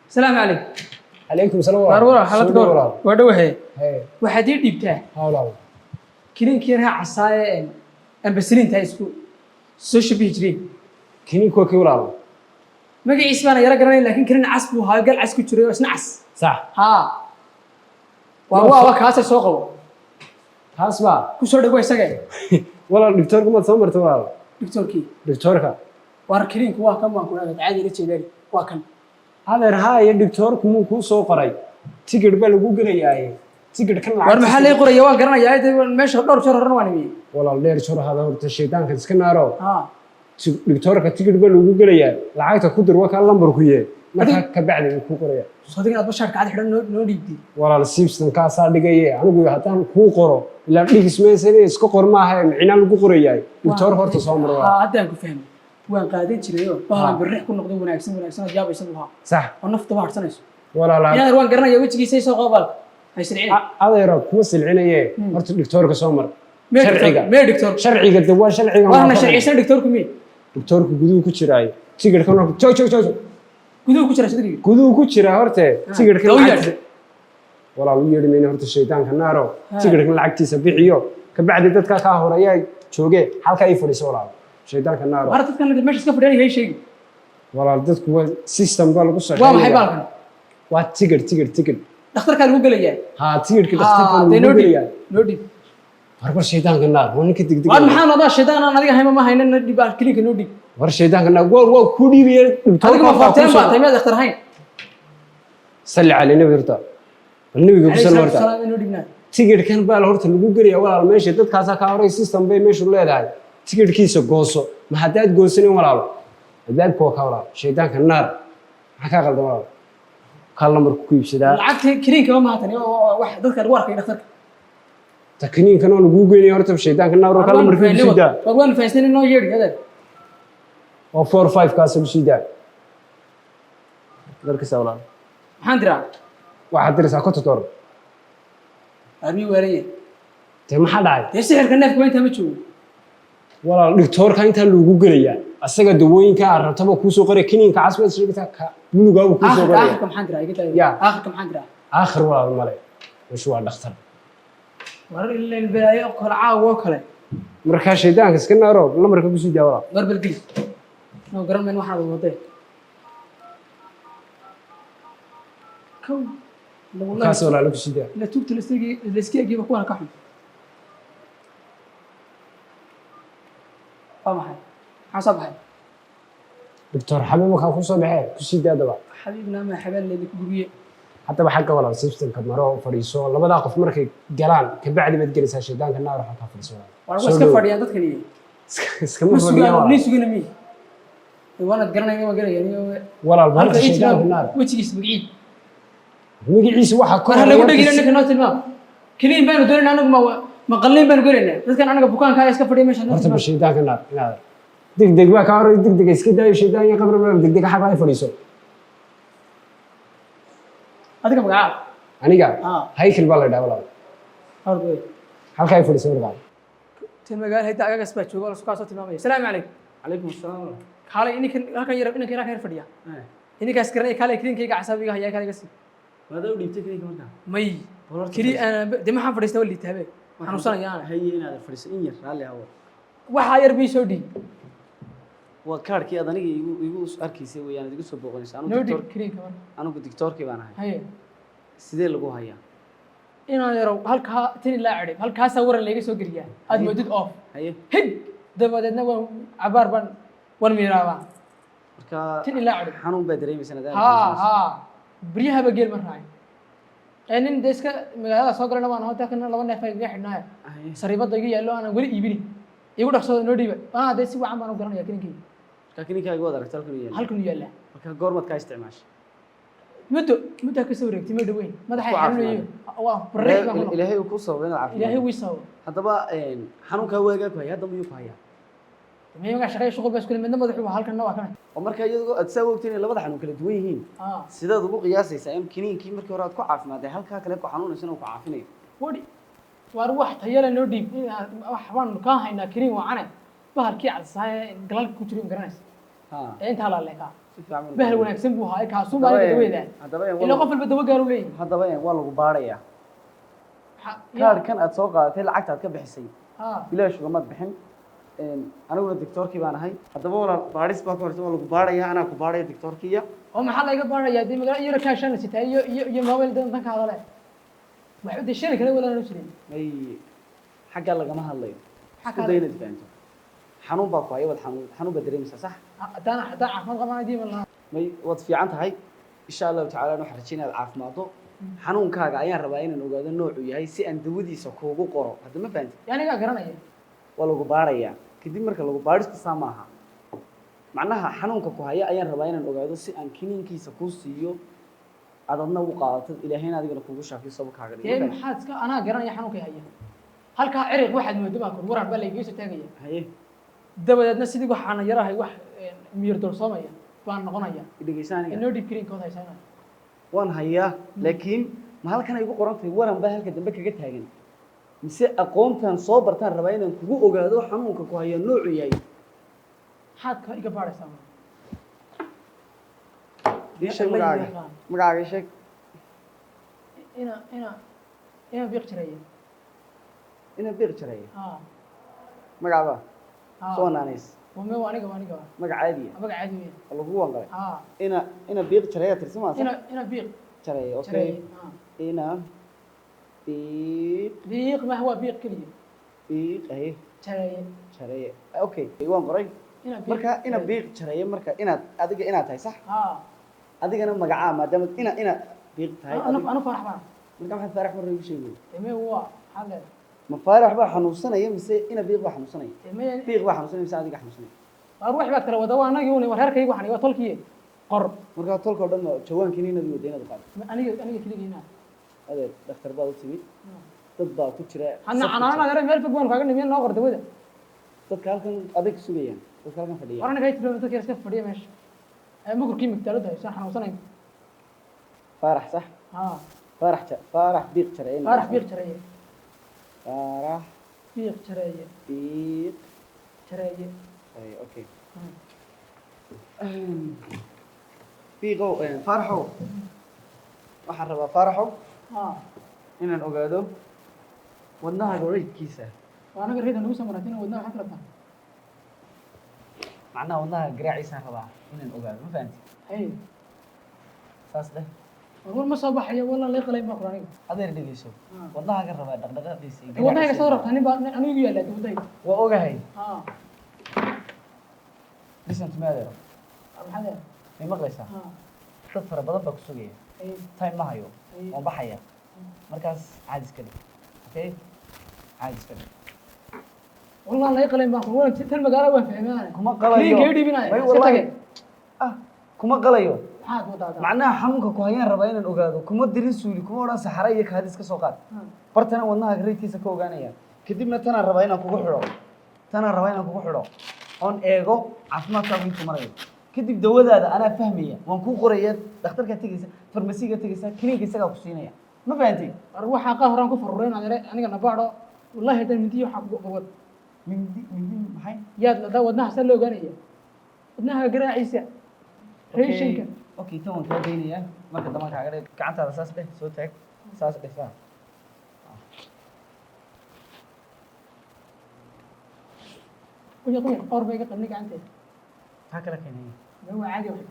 السلام عليكم. عليكم السلام ورحمة حالتكم ودوه هي وحدي ديبته والله كلين كيرها عصايه ان بسرين تاع اسكو سوش بيجري كيني كوكي والله ماغي اسمانا يرا غراني لكن كلين عصبو ها قال عسكو جري اسنا عس صح ها waa kaas soo qabo هاسبا ku soo dhago isaga والله دكتورك ما سمرت والله دكتورك war kiliinku waa kan waan ku aad caadi la jeedaan waa kan هذا رهاي دكتورك مو كو سو قراي تيكت با لوgu galayaay تيكت kan war maxaa lay qoraya waan garanayaa meesha dhowr jeer horan waan imiyay والله leer jor hada horta shaydaanka iska naaro ha دكتورك تيكت ba loogu galayaa lacagta ku dir waa ka lambar ku yee marka ka bacdi ku qoraya sadiga aad basharka cad xidhan noo dhiibti والله سيبسن ka saa dhigay anigu hataan ku qoro ila dhigismeesay iska qor ma ahay macnaa lagu qorayaa دكتور horta soo maro ha hadaan ku fahmay waan qaadan jiray oo baa birrix ku noqday wanaagsan jaabaysan lahaa صح oo nafta baarsanayso والله لا yaa waan garanaya wajigiisa soo qobal ay silcin adeero kuma silcinaye horta doctorka soo mar sharciga doctor sharciga dawaa sharciga waana sharciisan doctorku mi doctorku guduhu ku jiray tigirka joog guduhu ku jira sidii guduhu ku jira horta tigirka والله uu yeedhmayna horta shaydaanka naaro tigirka lacagtiisa bixiyo ka bacdi dadka ka horeeyay jooge halka ay fadhiso walaal shaydaanka naaro war dadkan meesha iska fadhiyay hay sheegi walaal dadku waa system baa lagu saxay waa maxay baalkan waa tigir dhakhtarka lagu galayaa ha tigirka dhakhtarka lagu galayaa noodi war shaydaanka naar waa ninka digdig war maxaa nada shaydaan aan adiga hayma ma haynan dib klinka noodi war shaydaanka naar waa ku dhiibiyay adiga ma faateen baa taymada dhakhtar hayn salli على nabi horta nabiga ku salmarta tigirkan baa la horta lagu gariyaa walaal meesha dadkaas ka horay system bay meeshu leedahay tigirkiisa gooso ma hadaad goosanin walaal hadaad ko ka walaal shaydaanka naar waxa ka qaldan walaal kala lambar ku iibsadaa lacagta klinka ma maatan wax dadka warka dhakhtarka takniinkan oo lagu geeyay horta shaydaanka naar kala lambar ku iibsadaa war waan faysnin noo yeedhi hada oo 45 kaas ku siidaa darka sawlaan maxaan diraa waxaad diraysaa ku tutor armi weeraya te maxaa dhacay te sixirka neefka inta ma joogo walaal doctorka inta lagu galayaa asaga dawooyinka arabtaba ku soo qoray kiniinka casbad shirkata ka buluga uu ku soo qoray aakhirka maxaan diraa iga taagay aakhirka maxaan diraa aakhir walaal male wuxuu waa dhakhtar war ilaa balaayo kala caawo kale marka shaydaanka iska naaro lamarka ku sii daawada war balgil noo garan meen waxa uu waday كم كاس ولا لك شيء ده لا توب تلسكي أجيب أكون كحم فما هاي حسب هاي دكتور حبيب ما كان خصوصا بحال كل شيء ده دبا حبيبنا ما حبال اللي كبرية حتى بحق ولا سيستم كمرة فريسو لما داقف مركي جلان كبعد ما تجلس هالشيطان كنا راح نكفر فريسو وأنا بس كفر يا ضد كنيه اسكمل فريسو ليش سجنا مي وانا تقرنا ما قرنا يعني ولا البحر الشيطان في النار وتجي بعيد مجلس واحد كل هلا قلنا قلنا إنك نوت الماء كلين بينو دورنا أنا ما قلين بينو قلنا بس كان أنا بكون كايس كفر يمشي مرتب الشيطان في النار هذا دق ما كارو دق إسكت ده الشيطان يقبر ما دق حباي فريسو هذا كم قاعد أنا قاعد هاي كل بالله ده ولا هذا هل كيف فريسو ولا تم قال هيدا أجا سبتش وقال سكاسة تمامي السلام عليكم عليكم السلام خالي إنك هكا يرب إنك راك يرفديا إنك أسكرني خالي كلين كي عصابي هيا خالي قصي هذا ودي بتكني كمان مي كلي أنا دم حن فريسة واللي تهبه أنا وصلنا يعني هي أنا فريسة إنير رالي هو وحاير بيسودي وكار كي أداني يجو أركيسي ويعني يجو سبوقنيس أنا دكتور كلين كمان أنا كدكتور كي أنا هاي سيدي لقوا هيا إنا يرو هالك تاني لا أعرف هالك صور اللي يجي سوق ريال هذا موجود أوف هي هد ده بدنا عبار بن والميرابا تاني لا أعرف حنون بدري مثلا ده ها بريها بقيل مرة يعني ديسك هذا صقر لما أنا هتاك إن لو أنا في واحد نايم سريبات دقيقة يلا أنا قولي يبيني يقول أقصد نودي ديسي وعم أنا قرنا يكين كي كأني كي أقول درك تلقني يلا هلكن يلا كقرمت كاي استعماش متى كسورك تمر دوين ما ده حيعملوا واه بريك إلهي وكوسه وين العافية إلهي ويساو هذا بقى حنون كواجا كوي هذا ميوف هيا ما يبغى شغال شغل بس كل من ده ما ذحوا هالكن نوع كمان ومركا يدو أتسوي وقتين لبضح حنون كل دويهين سيدا ضبوق قياسي سايم كنين كي مركا وراد كعاف ما ده هالكا كله كحنون إنسان وكعافينه ودي وأروح تيلا نودي حوان كان هنا كريم وعنه بهالكي على الصايع قلال كتير مقرنس أنت هلا لك bahal wanaagsan buu haay kaasuu maalinka daweydaan ilaa qof walba dawo gaar u leeyahay haddaba waa lagu baarayaa kaarkan aad soo qaadatay lacagta aad ka bixisay bilaash ugama bixin aniguna doctorkii baan ahay haddaba walaal baadhis baa ka horta waa lagu baarayaa anaa ku baaraya doctorkiya oo maxaa laga baarayaa dee magaala iyo kaashana sitaa iyo mobile dan ka hadale waxa dee shari kale walaal jirin may xagga lagama hadlayo isku dayna fahanto xanuun baa ku haya wad xanuun baa dareemaysaa sax haddaan caafimaad qabaan diima lahaa may wad fiican tahay insha allahu tacaala waxaan rajaynayaa aad caafimaado xanuunkaaga ayaan rabaa inaan ogaado noocu yahay si aan dawadiisa kuugu qoro hadda ma fahanti anigaa garanaya waa lagu baarayaa kadib marka lagu baadhista saa maaha macnaha xanuunka ku haya ayaan rabaa inaan ogaado si aan kiniinkiisa kuu siiyo aad adna u qaadatad ilaahayna adigana kuugu shaafiyo sababkaaga dee maxaad iska anaa garanaya xanuunka haya halkaa ciriq waxaad moodo baan kur waran baa laygaga soo taagaya haye dabadeedna sidii waxaana yarahay wax miyir doorsoomaya baan noqonaya dhegeysaaniga inoo dhib kiriinkood haysanaya waan hayaa laakiin ma halkan ay ugu qoran tahay waran baa halka dambe kaga taagan mise aqoontan soo bartaan rabaa inaan kugu ogaado xanuunka ku haya noocu yahay maxaad ka iga baaraysaa sheeg magacaaga sheeg ina biiq jiraya ina biiq jiraya magacaaba soo naanays aniga magac caadiya magac caadi weyn lagu wangalay ina biiq jiraya tirsimaas ina biiq jiraya okay ina biiq ma huwa biiq kaliya biiq ahe jiraya okay waan qoray marka ina biiq jiraya marka adiga inaad tahay sax adigana magacaa maadaama ina biiq tahay anu farax baan marka maxaad farax mar igu sheegay waa xalle ma farax baa xanuunsanaya mise ina biiq baa xanuunsanaya biiq baa xanuunsanaya mise adiga xanuunsanaya ruux baa kala wada waa anagii una reerkaygu waxaan waa tolkii qor marka tolkoo dhan jawaankii inaad wadeenada qaad aniga kaligiina adeer dhakhtar baa u timid dad baa ku jira xanaanada yare meel fog baan kaaga nimiyan noo qor dawada dadka halkan adag sugayaan dadka halkan fadhiya warana kay tiro dadka iska fadhiya meesha mukurkii magtaalada haysan xanuunsanayn farax sax farax biiq jiray farax biiq jiray farax biiq jiray biiq jiray okay biiqo faraxo waxaan rabaa faraxo inaan ogaado wadnaha garaydkiisa waanaga reedan lagu soo maraatina wadnaha waxaa kala tahay macnaha wadnaha garaaciisaan rabaa inaan ogaado ma fahanti hay saas dheh war ma soo baxayo walaa lay qalay ma quraaniga adeer dhegeyso wadnaha ka rabaa dhaqdhaqaaqiisa wadnaha ka soo rabtaa nin baa anigu yaala wadnaha waa ogahay listen to me adeer maxaa may maqlaysaa dad fara badan baa ku sugaya time ma hayo waan baxaya markaas caadis ka dhig okay caadis ka dhig والله لا يقلم باكم ولا تل مقاله وين فهمانه كما قلايو كيدي بناي والله كما قلايو حاد ودا معناها xanuunka ku hayaan rabaa inaan ogaado kuma dirin suuli kuma oran saxara iyo kaadis ka soo qaad bartana wadnaha gareetiisa ka ogaanaya kadibna tana rabaa inaan kugu xidho on eego caafimaadkaaga intuu marayo kadib dawadaada anaa fahmaya waan kuu qoraya dhakhtarka tegaysa farmasiga tegaysa kiniinka isagaa ku siinaya ma fahantay waxa qaar horaan ku faruureen aniga nabaado wallahi hadan mindiyo waxa gobol mindi maxay yaad la wadnaha sal loo gaanaya wadnaha garaaciisa reeshinka okay tan waan kaa daynaya marka dambe kaaga dhig gacantaada saas dheh soo taag saas dheh saa ويقول قرب يقطع لك عنده هكذا كان هو عادي واحد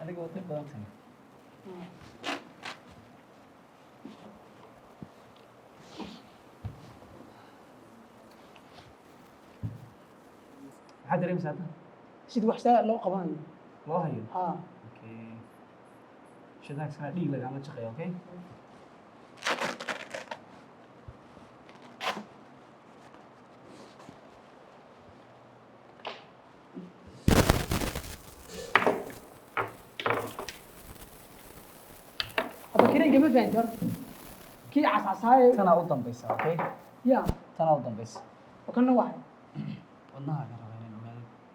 أنا قلت لك بدم سنة حد ريم ساعتها سيد وحشة لو قبان والله هي اوكي شداك سنة دي لك عملت شقي اوكي ما فهمت كي عصعصاي تنا قدام بس اوكي يا تنا قدام بس وكنا واحد والله انا رغينا ما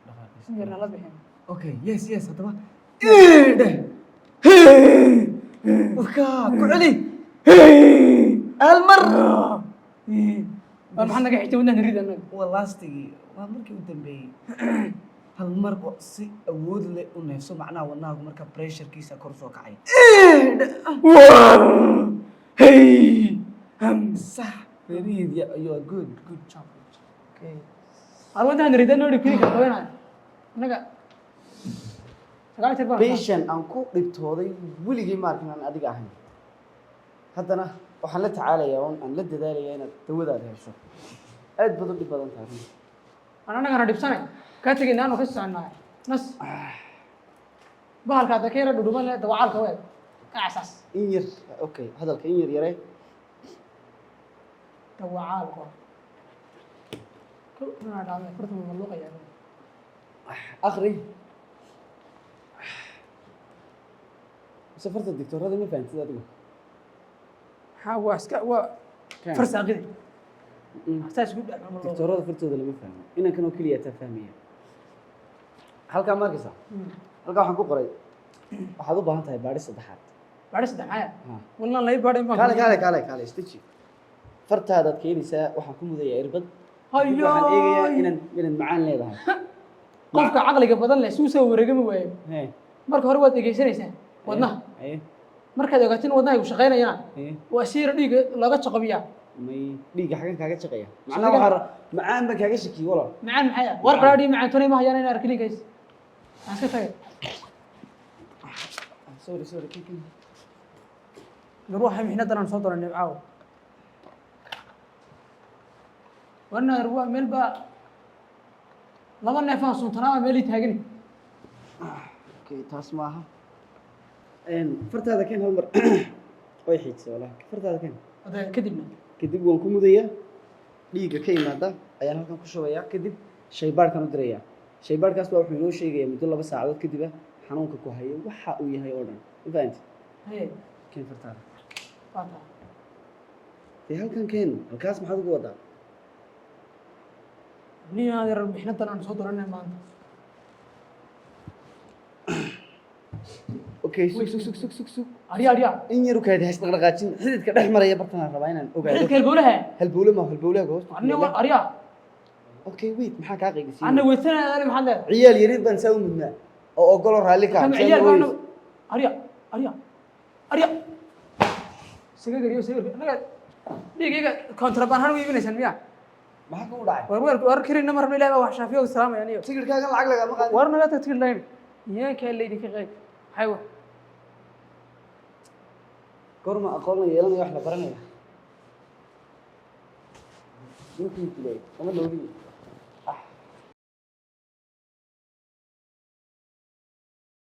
دخلت سميرنا لا بهم اوكي يس هذا ايه ده وكا كعلي المرة maxaa naga xigtay wadnaha nariid annaga waa laastigii waa markii u dambeeyey hal mar oo si awood leh u neefso macnaha wadnahaagu marka pressurekiisa kor soo kacay hey sax very you are good job okay aan wadnaha nariid noo dhigin ka qabanay annaga sagaal jeer baa patient aan ku dhibtooday weligii ma arkin aan adiga ahayn haddana waxaan la tacaalayaa oo aan la dadaalayaa inaad dawadaada hesho aad badan dhib badan tahay annaga na dhibsanay ka tagay naanu ka soconaa nas bahalka dakeera dhudhuban leh dawacalka weey aasas in yar okay hadalka in yar yare dawacalka kuna dhaamay furta maluqaya akhri safarta diktoorada ma fahansid adigu ha waa iska waa farsaaqid asaas ku dhac diktoorada fartooda lama fahmo inankan oo kaliya ta fahmaya halka markaysa halka waxaan ku qoray waxaad u baahan tahay baadhi saddexaad baadhi saddexaad wallan lay baadhi ma kaale istaji fartaadaad keenaysaa waxaan ku mudayaa irbad hayo waxaan eegayaa inaan macaan leedahay qofka caqliga badan leh suu soo wareegama waayo marka hore waad dhegeysanaysaa wadnaha markaad ogaatin wadnaha uu shaqeynayaan waa siira dhiiga laga jaqabiyaa may dhiiga xagan kaaga shaqeeya macnaha waxa macaan ba kaaga shakiyo walaal macaan maxay war qaraadhi macaan tunay ma hayaan in arkiligays aska tagay sorry kikin نروح احنا دنا نصدر النبعاو وانا روا ملبا لما نفان سنتنا ميلي تاغني اوكي تاس maaha fartaada keen hal mar way xiigtay walaal fartaada keen هذا kadib waan ku mudayaa dhiiga ka yimaada ayaan halkan ku shubayaa kadib shaybaarkan u dirayaa shaybaarkaas waa wuxuu inoo sheegayaa muddo 2 saacadood kadib xanuunka ku hayo waxa uu yahay oo dhan fahanti هي keen fartaada فاتا halkan keen halkaas maxaad ugu wadaa ني هذا رب احنا دنا نصدر لنا ما okay sug اريا in yar u kaadi hays dhaqaaqin xididka dhex maraya bartana rabaa inaan ogaado كلبولها halbowle goos انا اريا okay wait maxaa ka qeygisiin انا ويتنا انا محل ciyaal yarid baan saa u mudnaa oo ogolo raali ka كم عيال انا اريا سيغيريو انا ديغيغا كونترابان هان ويبنيسان ميا maxaa ku dhacay war kirina marna ilaahay wax shaafiyo salaam yani tigirkaaga lacag laga ma qaadin warna la tigir leen yaa ka leeydi ka qeyb haywa gorma aqoon yeelanaya wax la baranaya intii tilay ama loobi